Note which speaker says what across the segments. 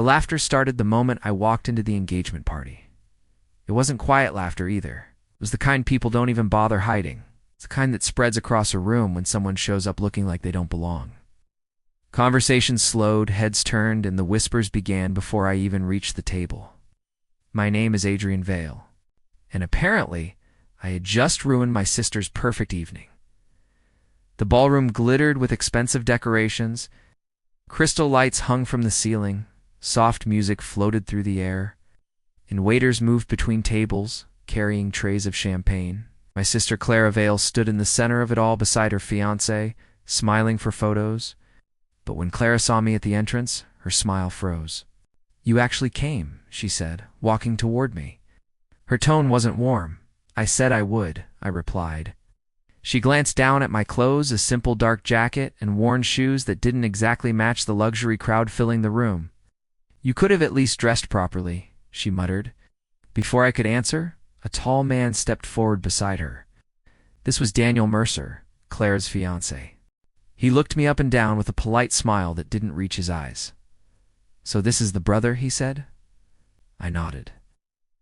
Speaker 1: The laughter started the moment I walked into the engagement party. It wasn't quiet laughter either. It was the kind people don't even bother hiding. It's the kind that spreads across a room when someone shows up looking like they don't belong. Conversations slowed, heads turned, and the whispers began before I even reached the table. My name is Adrian Vale, and apparently I had just ruined my sister's perfect evening. The ballroom glittered with expensive decorations. Crystal lights hung from the ceiling, soft music floated through the air, and waiters moved between tables, carrying trays of champagne. My sister Clara Vale stood in the center of it all beside her fiancé, smiling for photos. But when Clara saw me at the entrance, her smile froze. "You actually came," she said, walking toward me. Her tone wasn't warm. "I said I would," I replied. She glanced down at my clothes, a simple dark jacket, and worn shoes that didn't exactly match the luxury crowd filling the room. "You could have at least dressed properly," she muttered. Before I could answer, a tall man stepped forward beside her. This was Daniel Mercer, Clara's fiancé. He looked me up and down with a polite smile that didn't reach his eyes. "So this is the brother," he said. I nodded.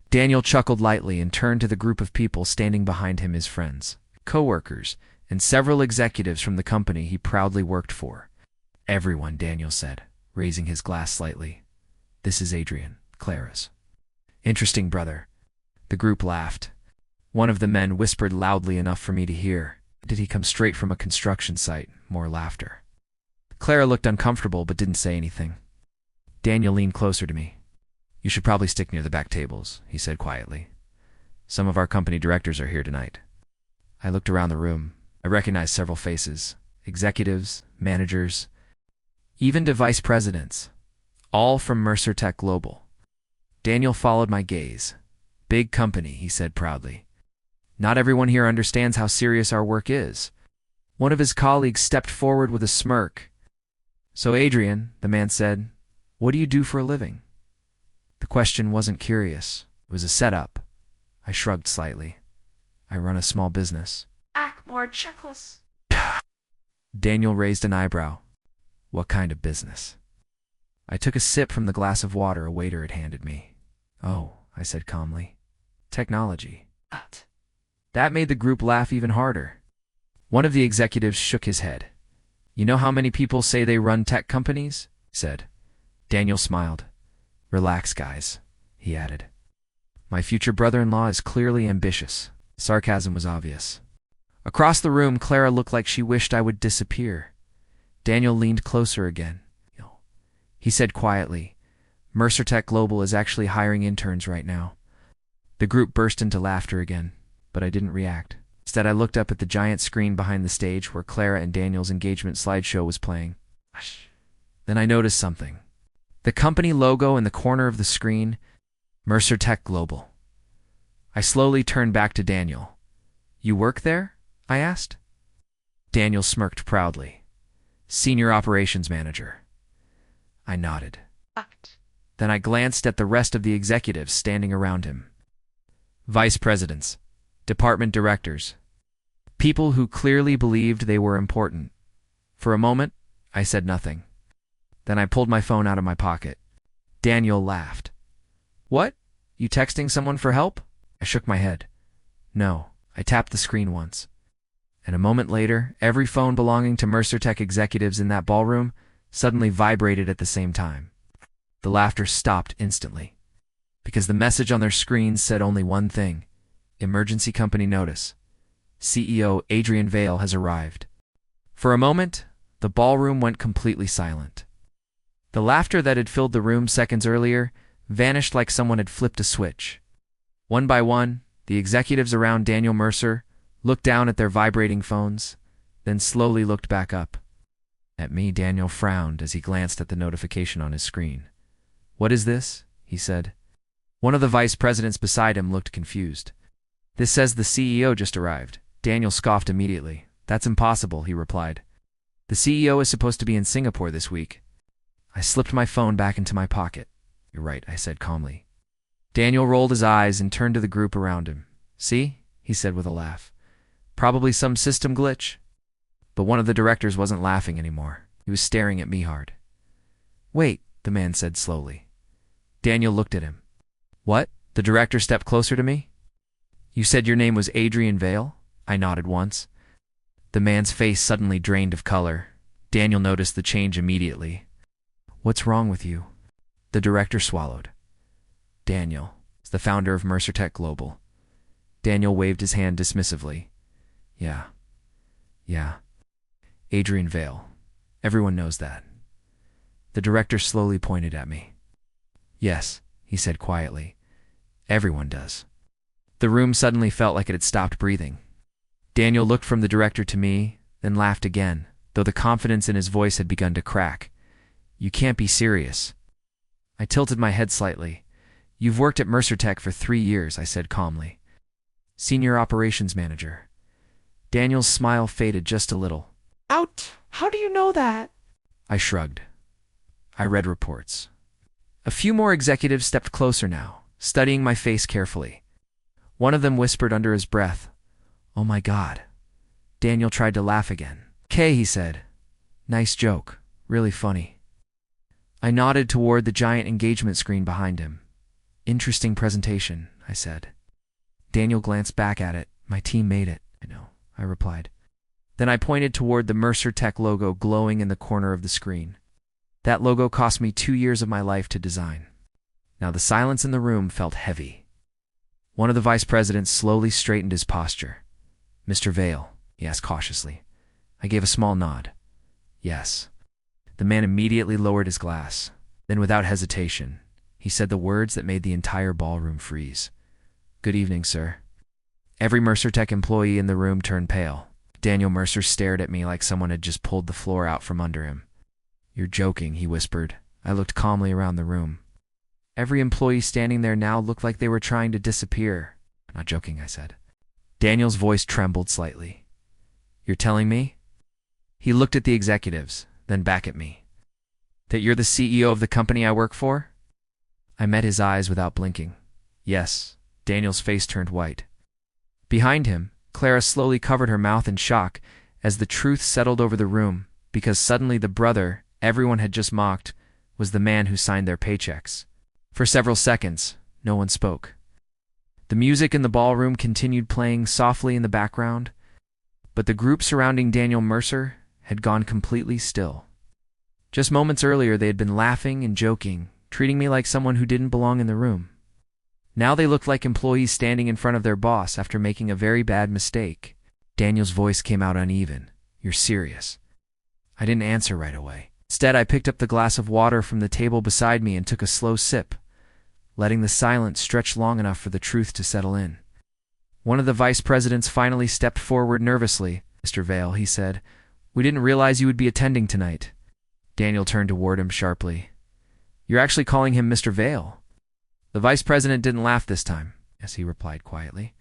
Speaker 1: Daniel chuckled lightly and turned to the group of people standing behind him, his friends, co-workers, and several executives from the company he proudly worked for. "Everyone," Daniel said, raising his glass slightly. "This is Adrian, Clara's." "Interesting brother." The group laughed. One of the men whispered loudly enough for me to hear. "Did he come straight from a construction site?" More laughter. Clara looked uncomfortable but didn't say anything. Daniel leaned closer to me. "You should probably stick near the back tables," he said quietly. "Some of our company directors are here tonight." I looked around the room. I recognized several faces, executives, managers, even to vice presidents, all from Mercer Tech Global. Daniel followed my gaze. "Big company," he said proudly. "Not everyone here understands how serious our work is." One of his colleagues stepped forward with a smirk. "So Adrian," the man said, "what do you do for a living?" The question wasn't curious. It was a setup. I shrugged slightly. "I run a small business."
Speaker 2: More chuckles.
Speaker 1: Daniel raised an eyebrow. "What kind of business?" I took a sip from the glass of water a waiter had handed me. "Oh," I said calmly. "Technology."
Speaker 2: What?
Speaker 1: That made the group laugh even harder. One of the executives shook his head. "You know how many people say they run tech companies?" he said. Daniel smiled. "Relax, guys," he added. My future brother-in-law is clearly ambitious. Sarcasm was obvious. Across the room, Clara looked like she wished I would disappear. Daniel leaned closer again. He said quietly, "Mercer Tech Global is actually hiring interns right now." The group burst into laughter again, but I didn't react. Instead, I looked up at the giant screen behind the stage where Clara and Daniel's engagement slideshow was playing. Then I noticed something. The company logo in the corner of the screen, Mercer Tech Global. I slowly turned back to Daniel. "You work there?" I asked. Daniel smirked proudly. "Senior Operations Manager." I nodded. Then I glanced at the rest of the executives standing around him. Vice presidents, department directors, people who clearly believed they were important. For a moment, I said nothing. Then I pulled my phone out of my pocket. Daniel laughed. "What? You texting someone for help?" I shook my head. "No, I tapped the screen once." And a moment later, every phone belonging to Mercer Tech executives in that ballroom suddenly vibrated at the same time. The laughter stopped instantly, because the message on their screens said only one thing: "Emergency company notice. CEO Adrian Vale has arrived." For a moment, the ballroom went completely silent. The laughter that had filled the room seconds earlier vanished like someone had flipped a switch. One by one, the executives around Daniel Mercer looked down at their vibrating phones, then slowly looked back up. At me, Daniel frowned as he glanced at the notification on his screen. "What is this?" he said. One of the vice presidents beside him looked confused. "This says the CEO just arrived." Daniel scoffed immediately. "That's impossible," he replied. "The CEO is supposed to be in Singapore this week." I slipped my phone back into my pocket. "You're right," I said calmly. Daniel rolled his eyes and turned to the group around him. "See?" he said with a laugh. "Probably some system glitch." But one of the directors wasn't laughing anymore. He was staring at me hard. "Wait," the man said slowly. Daniel looked at him. What? The director stepped closer to me. You said your name was Adrian Vale? I nodded once. The man's face suddenly drained of color. Daniel noticed the change immediately. What's wrong with you? The director swallowed. Daniel is the founder of Mercertech Global. Daniel waved his hand dismissively. Yeah. Adrian Vale. Everyone knows that. The director slowly pointed at me. Yes, he said quietly. Everyone does. The room suddenly felt like it had stopped breathing. Daniel looked from the director to me, then laughed again, though the confidence in his voice had begun to crack. You can't be serious. I tilted my head slightly. You've worked at Mercertech for 3 years, I said calmly. Senior operations manager. Daniel's smile faded just a little.
Speaker 2: Out! How do you know that?
Speaker 1: I shrugged. I read reports. A few more executives stepped closer now, studying my face carefully. One of them whispered under his breath, "Oh my God." Daniel tried to laugh again. "Okay," he said. "Nice joke. Really funny." I nodded toward the giant engagement screen behind him. "Interesting presentation," I said. Daniel glanced back at it. "My team made it." "I know," I replied. Then I pointed toward the Mercertech logo glowing in the corner of the screen. That logo cost me 2 years of my life to design. Now the silence in the room felt heavy. One of the vice presidents slowly straightened his posture. "Mr. Vale," he asked cautiously. I gave a small nod. "Yes." The man immediately lowered his glass. Then without hesitation, he said the words that made the entire ballroom freeze. "Good evening, sir." Every Mercertech employee in the room turned pale. Daniel Mercer stared at me like someone had just pulled the floor out from under him. "You're joking," he whispered. I looked calmly around the room. Every employee standing there now looked like they were trying to disappear. "Not joking," I said. Daniel's voice trembled slightly. "You're telling me?" He looked at the executives, then back at me. "That you're the CEO of the company I work for?" I met his eyes without blinking. "Yes." Daniel's face turned white. Behind him, Clara slowly covered her mouth in shock as the truth settled over the room, because suddenly the brother everyone had just mocked was the man who signed their paychecks. For several seconds, no one spoke. The music in the ballroom continued playing softly in the background, but the group surrounding Daniel Mercer had gone completely still. Just moments earlier, they had been laughing and joking, treating me like someone who didn't belong in the room. Now they looked like employees standing in front of their boss after making a very bad mistake. Daniel's voice came out uneven. "You're serious?" I didn't answer right away. Instead, I picked up the glass of water from the table beside me and took a slow sip, letting the silence stretch long enough for the truth to settle in. One of the vice presidents finally stepped forward nervously. "Mr. Vale," he said, "we didn't realize you would be attending tonight." Daniel turned toward him sharply. "You're actually calling him Mr. Vale?" The vice president didn't laugh this time. "Yes," he replied quietly.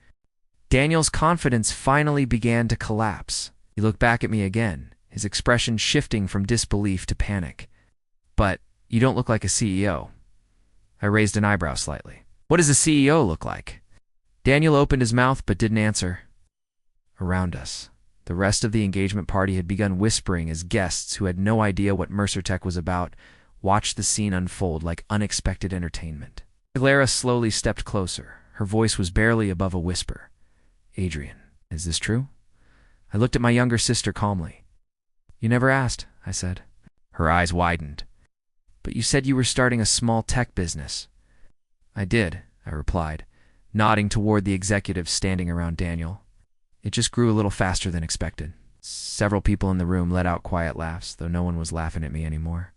Speaker 1: Daniel's confidence finally began to collapse. He looked back at me again, his expression shifting from disbelief to panic. "But you don't look like a CEO." I raised an eyebrow slightly. "What does a CEO look like?" Daniel opened his mouth but didn't answer. Around us, the rest of the engagement party had begun whispering as guests who had no idea what Mercertech was about watched the scene unfold like unexpected entertainment. Clara slowly stepped closer. Her voice was barely above a whisper. "Adrian, is this true?" I looked at my younger sister calmly. "You never asked," I said. Her eyes widened. "But you said you were starting a small tech business." "I did," I replied, nodding toward the executives standing around Daniel. "It just grew a little faster than expected." Several people in the room let out quiet laughs, though no one was laughing at me anymore.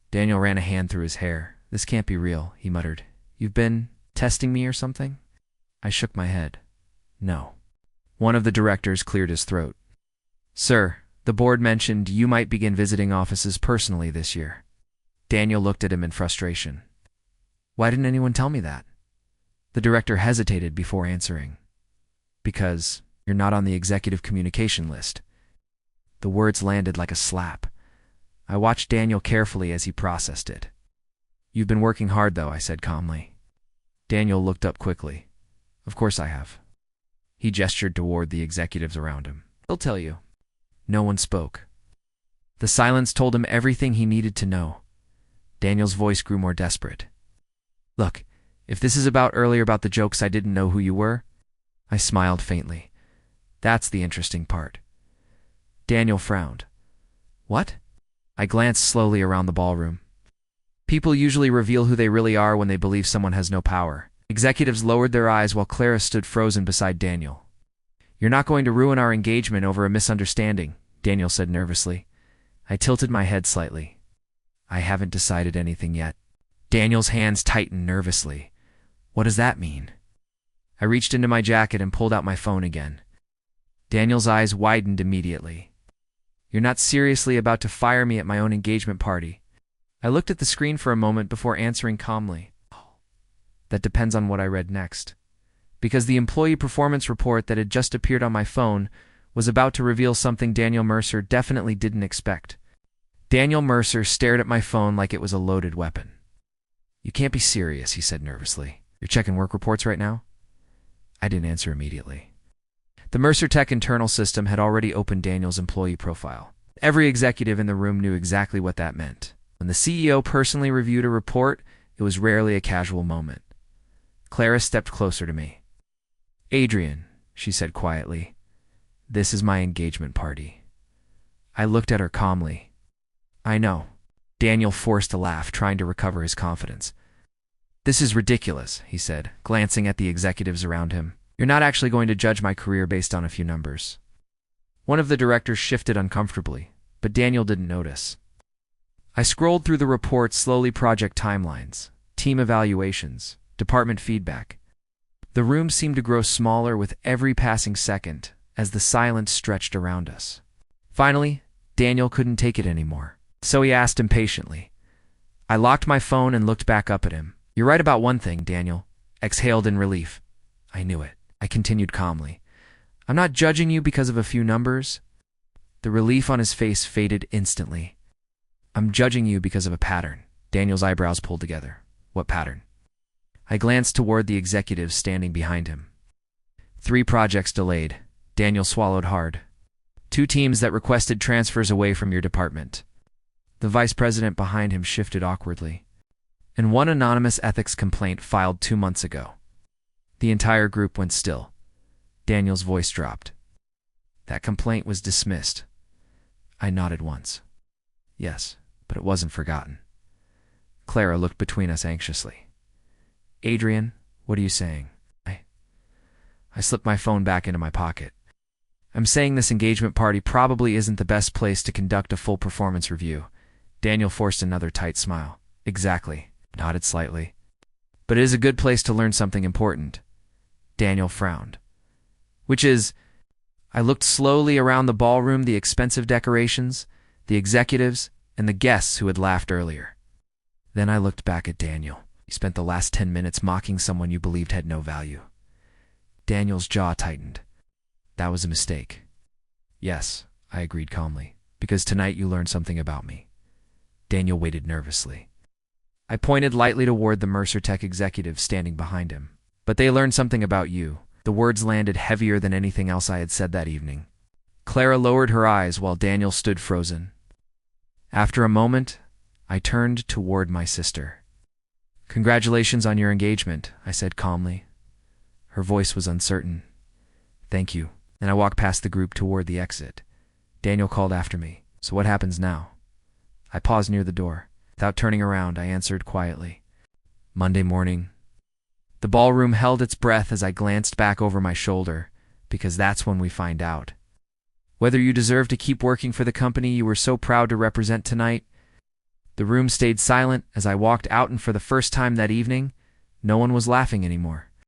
Speaker 1: Daniel ran a hand through his hair. "This can't be real," he muttered. "You've been testing me or something?" I shook my head. "No." One of the directors cleared his throat. "Sir, the board mentioned you might begin visiting offices personally this year." Daniel looked at him in frustration. "Why didn't anyone tell me that?" The director hesitated before answering. "Because you're not on the executive communication list." The words landed like a slap. I watched Daniel carefully as he processed it. "You've been working hard, though," I said calmly. Daniel looked up quickly. "Of course I have." He gestured toward the executives around him. "He'll tell you." No one spoke. The silence told him everything he needed to know. Daniel's voice grew more desperate. Look, if this is about earlier about the jokes I didn't know who you were, I smiled faintly. That's the interesting part. Daniel frowned. What? I glanced slowly around the ballroom. People usually reveal who they really are when they believe someone has no power. Executives lowered their eyes while Clara stood frozen beside Daniel. You're not going to ruin our engagement over a misunderstanding, Daniel said nervously. I tilted my head slightly. I haven't decided anything yet. Daniel's hands tightened nervously. What does that mean? I reached into my jacket and pulled out my phone again. Daniel's eyes widened immediately. You're not seriously about to fire me at my own engagement party. I looked at the screen for a moment before answering calmly. That depends on what I read next. Because the employee performance report that had just appeared on my phone was about to reveal something Daniel Mercer definitely didn't expect. Daniel Mercer stared at my phone like it was a loaded weapon. You can't be serious, he said nervously. You're checking work reports right now? I didn't answer immediately. The Mercer Tech internal system had already opened Daniel's employee profile. Every executive in the room knew exactly what that meant. When the CEO personally reviewed a report, it was rarely a casual moment. Clara stepped closer to me. Adrian, she said quietly, this is my engagement party. I looked at her calmly. I know. Daniel forced a laugh, trying to recover his confidence. This is ridiculous, he said, glancing at the executives around him. You're not actually going to judge my career based on a few numbers. One of the directors shifted uncomfortably, but Daniel didn't notice. I scrolled through the report slowly, project timelines, team evaluations, department feedback. The room seemed to grow smaller with every passing second as the silence stretched around us. Finally, Daniel couldn't take it anymore, so he asked impatiently. I locked my phone and looked back up at him. You're right about one thing, Daniel. Exhaled in relief. I knew it. I continued calmly. I'm not judging you because of a few numbers. The relief on his face faded instantly. I'm judging you because of a pattern. Daniel's eyebrows pulled together. What pattern? I glanced toward the executives standing behind him. 3 projects delayed. Daniel swallowed hard. 2 teams that requested transfers away from your department. The vice president behind him shifted awkwardly. And 1 anonymous ethics complaint filed 2 months ago. The entire group went still. Daniel's voice dropped. That complaint was dismissed. I nodded once. Yes, but it wasn't forgotten. Clara looked between us anxiously. Adrian, what are you saying? I slipped my phone back into my pocket. I'm saying this engagement party probably isn't the best place to conduct a full performance review. Daniel forced another tight smile. Exactly. Nodded slightly. But it is a good place to learn something important. Daniel frowned. Which is, I looked slowly around the ballroom, the expensive decorations, the executives, and the guests who had laughed earlier. Then I looked back at Daniel. You spent the last 10 minutes mocking someone you believed had no value. Daniel's jaw tightened. That was a mistake. Yes, I agreed calmly, because tonight you learned something about me. Daniel waited nervously. I pointed lightly toward the Mercer Tech executives standing behind him. But they learned something about you. The words landed heavier than anything else I had said that evening. Clara lowered her eyes while Daniel stood frozen. After a moment, I turned toward my sister. Congratulations on your engagement, I said calmly. Her voice was uncertain. Thank you. And I walked past the group toward the exit. Daniel called after me. So what happens now? I paused near the door. Without turning around, I answered quietly. Monday morning. The ballroom held its breath as I glanced back over my shoulder, because that's when we find out. Whether you deserve to keep working for the company you were so proud to represent tonight. The room stayed silent as I walked out, and for the first time that evening, no one was laughing anymore.